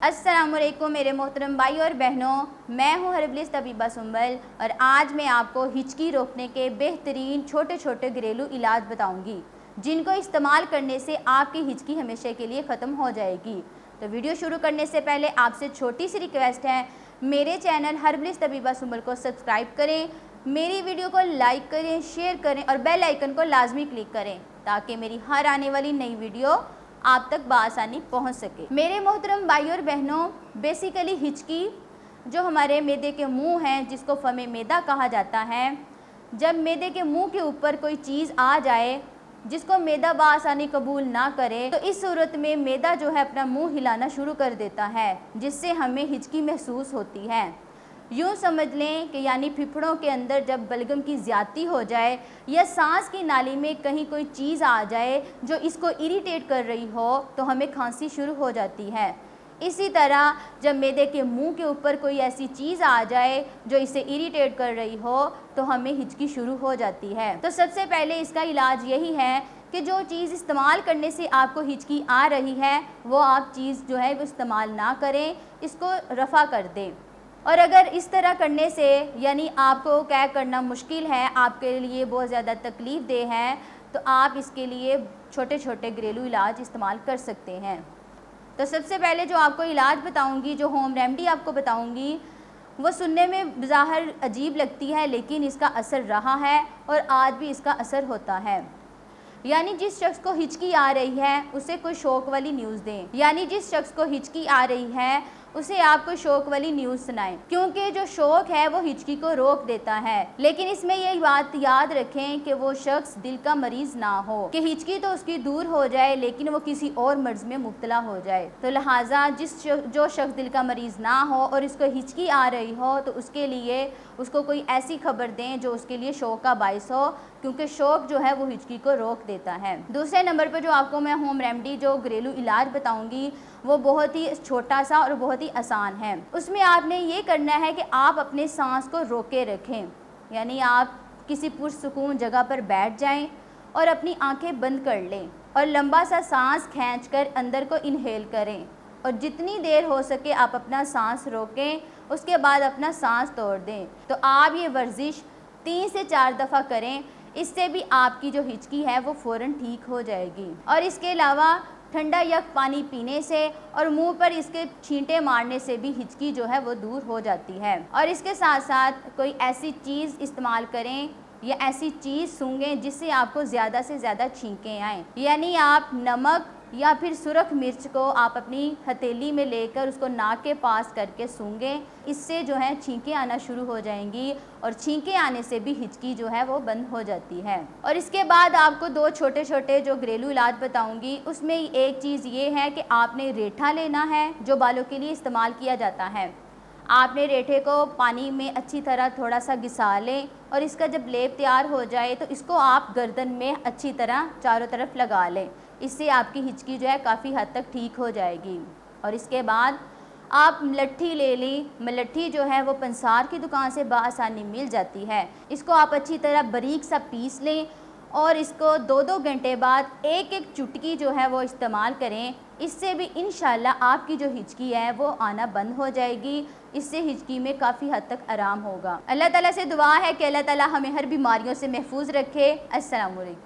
अस्सलामुअलैकुम मेरे मोहतरम भाई और बहनों, मैं हूं हर्बलिस्ट तबीबा सुंबल और आज मैं आपको हिचकी रोकने के बेहतरीन छोटे छोटे घरेलू इलाज बताऊंगी जिनको इस्तेमाल करने से आपकी हिचकी हमेशा के लिए ख़त्म हो जाएगी। तो वीडियो शुरू करने से पहले आपसे छोटी सी रिक्वेस्ट है, मेरे चैनल हर्बलिस्ट तबीबा सुंबल को सब्सक्राइब करें, मेरी वीडियो को लाइक करें, शेयर करें और बेल आइकन को लाजमी क्लिक करें ताकि मेरी हर आने वाली नई वीडियो आप तक बआसानी पहुंच सके। मेरे मोहतरम भाई और बहनों, बेसिकली हिचकी जो हमारे मैदे के मुंह हैं, जिसको फमे मैदा कहा जाता है, जब मैदे के मुंह के ऊपर कोई चीज़ आ जाए जिसको मैदा बआसानी कबूल ना करे, तो इस सूरत में मैदा जो है अपना मुंह हिलाना शुरू कर देता है, जिससे हमें हिचकी महसूस होती है। यूँ समझ लें कि यानी फेफड़ों के अंदर जब बलगम की ज़्यादती हो जाए या सांस की नाली में कहीं कोई चीज़ आ जाए जो इसको इरिटेट कर रही हो, तो हमें खांसी शुरू हो जाती है। इसी तरह जब मैदे के मुंह के ऊपर कोई ऐसी चीज़ आ जाए जो इसे इरिटेट कर रही हो, तो हमें हिचकी शुरू हो जाती है। तो सबसे पहले इसका इलाज यही है कि जो चीज़ इस्तेमाल करने से आपको हिचकी आ रही है वो आप चीज़ जो है वो इस्तेमाल ना करें, इसको रफ़ा कर दें। और अगर इस तरह करने से यानी आपको क्या करना मुश्किल है, आपके लिए बहुत ज़्यादा तकलीफ़ देह है, तो आप इसके लिए छोटे छोटे घरेलू इलाज इस्तेमाल कर सकते हैं। तो सबसे पहले जो आपको इलाज बताऊंगी, जो होम रेमेडी आपको बताऊंगी, वो सुनने में ज़ाहिर अजीब लगती है लेकिन इसका असर रहा है और आज भी इसका असर होता है। यानी जिस शख्स को हिचकी आ रही है उसे कोई शौक वाली न्यूज़ दें, यानी जिस शख्स को हिचकी आ रही है उसे आप कोई शौक वाली न्यूज़ सुनाएं, क्योंकि जो शौक है वो हिचकी को रोक देता है। लेकिन इसमें यही बात याद रखें कि वो शख्स दिल का मरीज़ ना हो कि हिचकी तो उसकी दूर हो जाए लेकिन वो किसी और मर्ज़ में मुब्तला हो जाए। तो लिहाजा जो शख्स दिल का मरीज़ ना हो और इसको हिचकी आ रही हो, तो उसके लिए उसको कोई ऐसी खबर दें जो उसके लिए शौक का बाइस हो, क्योंकि शौक जो है वो हिचकी को रोक देता है। दूसरे नंबर पर जो आपको मैं होम रेमेडी जो घरेलू इलाज बताऊंगी वो बहुत ही छोटा सा और बहुत ही आसान है। उसमें आपने ये करना है कि आप अपने सांस को रोके रखें, यानी आप किसी पुरसुकून जगह पर बैठ जाएं और अपनी आंखें बंद कर लें और लंबा सा सांस खींचकर अंदर को इनहेल करें और जितनी देर हो सके आप अपना सांस रोकें, उसके बाद अपना सांस तोड़ दें। तो आप ये वर्जिश 3 से 4 दफ़ा करें, इससे भी आपकी जो हिचकी है वो फ़ौरन ठीक हो जाएगी। और इसके अलावा ठंडा यख पानी पीने से और मुंह पर इसके छींटे मारने से भी हिचकी जो है वो दूर हो जाती है। और इसके साथ साथ कोई ऐसी चीज़ इस्तेमाल करें या ऐसी चीज़ सूंघें जिससे आपको ज़्यादा से ज़्यादा छींकें आएँ, यानी आप नमक या फिर सुरख मिर्च को आप अपनी हथेली में लेकर उसको नाक के पास करके सूंघें, इससे जो है छींकें आना शुरू हो जाएंगी और छींकें आने से भी हिचकी जो है वो बंद हो जाती है। और इसके बाद आपको 2 छोटे छोटे जो घरेलू इलाज बताऊंगी, उसमें एक चीज़ ये है कि आपने रेठा लेना है जो बालों के लिए इस्तेमाल किया जाता है। आपने रेठे को पानी में अच्छी तरह थोड़ा सा घिसा लें और इसका जब लेप तैयार हो जाए तो इसको आप गर्दन में अच्छी तरह चारों तरफ लगा लें, इससे आपकी हिचकी जो है काफ़ी हद तक ठीक हो जाएगी। और इसके बाद आप मलट्ठी ले ली, मलट्ठी जो है वो पंसार की दुकान से बआसानी मिल जाती है। इसको आप अच्छी तरह बारीक सा पीस लें और इसको 2-2 घंटे बाद एक एक चुटकी जो है वो इस्तेमाल करें, इससे भी इंशाल्लाह आपकी जो हिचकी है वो आना बंद हो जाएगी। इससे हिचकी में काफ़ी हद तक आराम होगा। अल्लाह ताला से दुआ है कि अल्लाह ताला हमें हर बीमारियों से महफूज रखे। अस्सलाम वालेकुम।